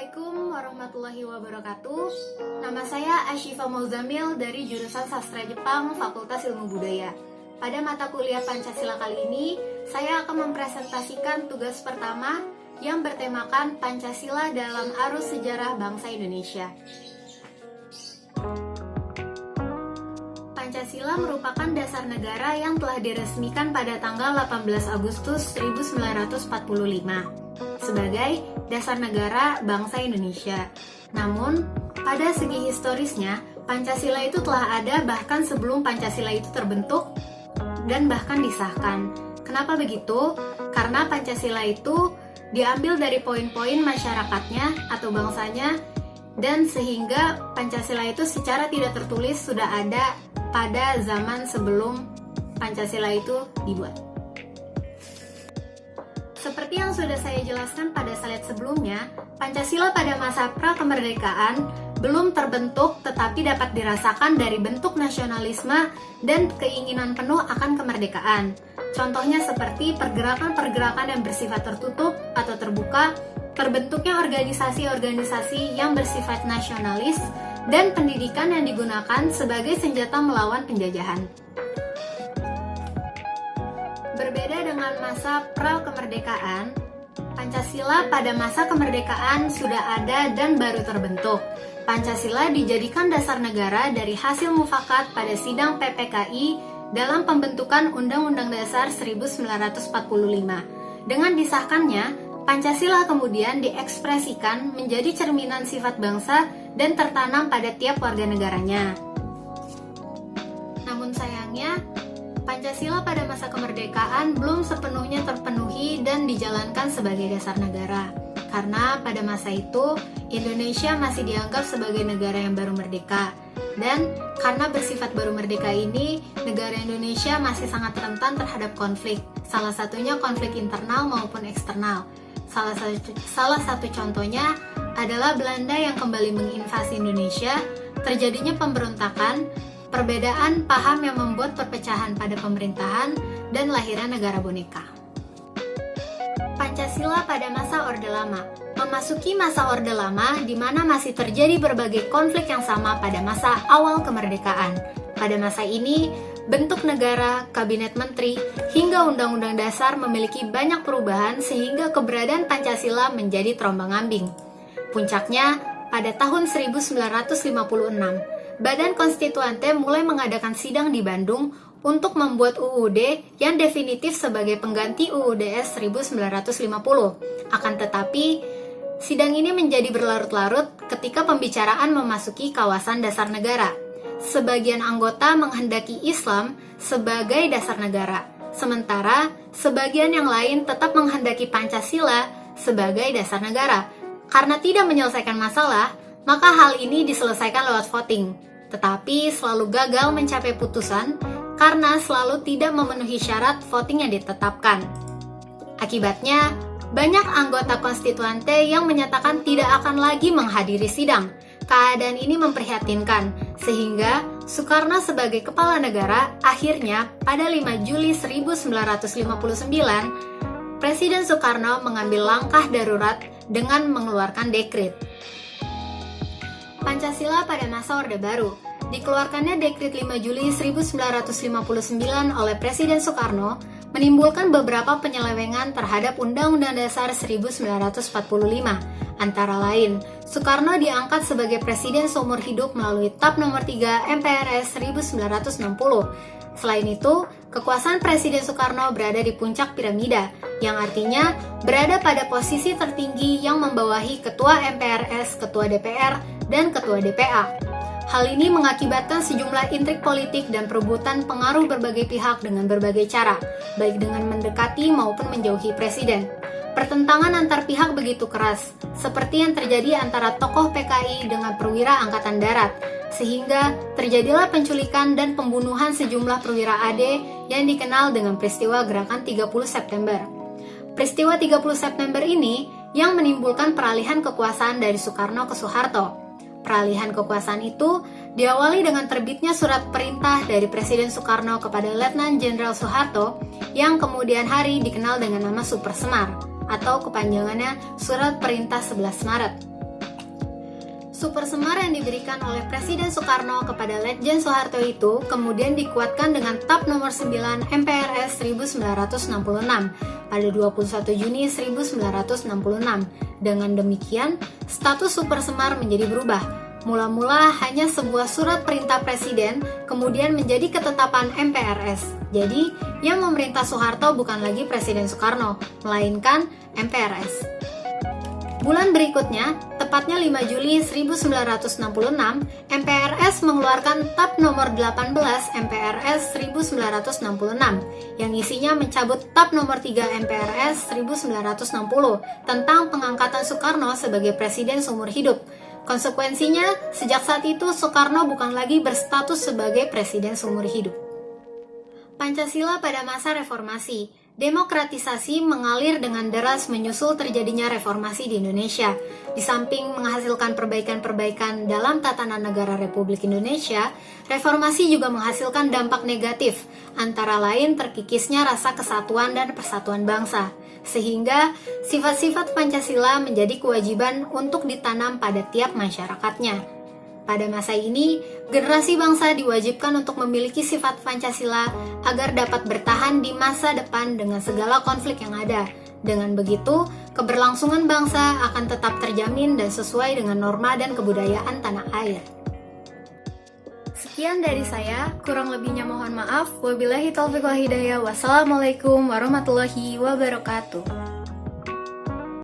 Assalamualaikum warahmatullahi wabarakatuh. Nama saya Ashifa Mauzamil dari jurusan Sastra Jepang, Fakultas Ilmu Budaya. Pada mata kuliah Pancasila kali ini, saya akan mempresentasikan tugas pertama yang bertemakan Pancasila dalam Arus Sejarah Bangsa Indonesia. Pancasila merupakan dasar negara yang telah diresmikan pada tanggal 18 Agustus 1945 sebagai dasar negara bangsa Indonesia. Namun, pada segi historisnya, Pancasila itu telah ada bahkan sebelum Pancasila itu terbentuk dan bahkan disahkan. Kenapa begitu? Karena Pancasila itu diambil dari poin-poin masyarakatnya atau bangsanya, dan sehingga Pancasila itu secara tidak tertulis sudah ada pada zaman sebelum Pancasila itu dibuat. Seperti yang sudah saya jelaskan pada slide sebelumnya, Pancasila pada masa pra-kemerdekaan belum terbentuk tetapi dapat dirasakan dari bentuk nasionalisme dan keinginan penuh akan kemerdekaan. Contohnya seperti pergerakan-pergerakan yang bersifat tertutup atau terbuka, terbentuknya organisasi-organisasi yang bersifat nasionalis, dan pendidikan yang digunakan sebagai senjata melawan penjajahan. Berbeda dengan masa pra-kemerdekaan, Pancasila pada masa kemerdekaan sudah ada dan baru terbentuk. Pancasila dijadikan dasar negara dari hasil mufakat pada sidang PPKI dalam pembentukan Undang-Undang Dasar 1945. Dengan disahkannya, Pancasila kemudian diekspresikan menjadi cerminan sifat bangsa dan tertanam pada tiap warga negaranya. Namun sayangnya, Pancasila pada masa kemerdekaan belum sepenuhnya terpenuhi dan dijalankan sebagai dasar negara. Karena pada masa itu, Indonesia masih dianggap sebagai negara yang baru merdeka. Dan karena bersifat baru merdeka ini, negara Indonesia masih sangat rentan terhadap konflik. Salah satunya konflik internal maupun eksternal. Salah satu contohnya adalah Belanda yang kembali menginvasi Indonesia, terjadinya pemberontakan, perbedaan paham yang membuat perpecahan pada pemerintahan, dan lahirnya negara boneka. Pancasila pada masa Orde Lama. Memasuki masa Orde Lama di mana masih terjadi berbagai konflik yang sama pada masa awal kemerdekaan. Pada masa ini, bentuk negara, kabinet menteri, hingga undang-undang dasar memiliki banyak perubahan sehingga keberadaan Pancasila menjadi terombang-ambing. Puncaknya, pada tahun 1956, Badan Konstituante mulai mengadakan sidang di Bandung untuk membuat UUD yang definitif sebagai pengganti UUDS 1950. Akan tetapi, sidang ini menjadi berlarut-larut ketika pembicaraan memasuki kawasan dasar negara. Sebagian anggota menghendaki Islam sebagai dasar negara, sementara sebagian yang lain tetap menghendaki Pancasila sebagai dasar negara. Karena tidak menyelesaikan masalah, maka hal ini diselesaikan lewat voting, tetapi selalu gagal mencapai putusan karena selalu tidak memenuhi syarat voting yang ditetapkan. Akibatnya, banyak anggota konstituante yang menyatakan tidak akan lagi menghadiri sidang. Keadaan ini memprihatinkan, sehingga Soekarno sebagai kepala negara akhirnya pada 5 Juli 1959, Presiden Soekarno mengambil langkah darurat dengan mengeluarkan dekret. Pancasila pada masa Orde Baru. Dikeluarkannya dekret 5 Juli 1959 oleh Presiden Soekarno menimbulkan beberapa penyelewengan terhadap Undang-Undang Dasar 1945. Antara lain, Soekarno diangkat sebagai presiden seumur hidup melalui TAP nomor 3 MPRS 1960. Selain itu, kekuasaan Presiden Soekarno berada di puncak piramida, yang artinya berada pada posisi tertinggi yang membawahi Ketua MPRS, Ketua DPR, dan Ketua DPA. Hal ini mengakibatkan sejumlah intrik politik dan perebutan pengaruh berbagai pihak dengan berbagai cara, baik dengan mendekati maupun menjauhi presiden. Pertentangan antar pihak begitu keras, seperti yang terjadi antara tokoh PKI dengan perwira Angkatan Darat, sehingga terjadilah penculikan dan pembunuhan sejumlah perwira AD yang dikenal dengan peristiwa Gerakan 30 September. Peristiwa 30 September ini yang menimbulkan peralihan kekuasaan dari Soekarno ke Soeharto. Peralihan kekuasaan itu diawali dengan terbitnya surat perintah dari Presiden Soekarno kepada Letnan Jenderal Soeharto yang kemudian hari dikenal dengan nama Super Semar atau kepanjangannya Surat Perintah 11 Maret. Super semar yang diberikan oleh Presiden Soekarno kepada Letjen Soeharto itu kemudian dikuatkan dengan TAP nomor 9 MPRS 1966 pada 21 Juni 1966. Dengan demikian, status super semar menjadi berubah. Mula-mula hanya sebuah surat perintah Presiden, kemudian menjadi ketetapan MPRS. Jadi, yang memerintah Soeharto bukan lagi Presiden Soekarno, melainkan MPRS. Bulan berikutnya, tepatnya 5 Juli 1966, MPRS mengeluarkan TAP nomor 18 MPRS 1966 yang isinya mencabut TAP nomor 3 MPRS 1960 tentang pengangkatan Soekarno sebagai presiden seumur hidup. Konsekuensinya, sejak saat itu Soekarno bukan lagi berstatus sebagai presiden seumur hidup. Pancasila pada masa reformasi. Demokratisasi mengalir dengan deras menyusul terjadinya reformasi di Indonesia. Di samping menghasilkan perbaikan-perbaikan dalam tatanan negara Republik Indonesia, reformasi juga menghasilkan dampak negatif, antara lain terkikisnya rasa kesatuan dan persatuan bangsa, sehingga sifat-sifat Pancasila menjadi kewajiban untuk ditanam pada tiap masyarakatnya. Pada masa ini, generasi bangsa diwajibkan untuk memiliki sifat Pancasila agar dapat bertahan di masa depan dengan segala konflik yang ada. Dengan begitu, keberlangsungan bangsa akan tetap terjamin dan sesuai dengan norma dan kebudayaan tanah air. Sekian dari saya, kurang lebihnya mohon maaf. Wabillahi taufiq wal hidayah. Wassalamualaikum warahmatullahi wabarakatuh.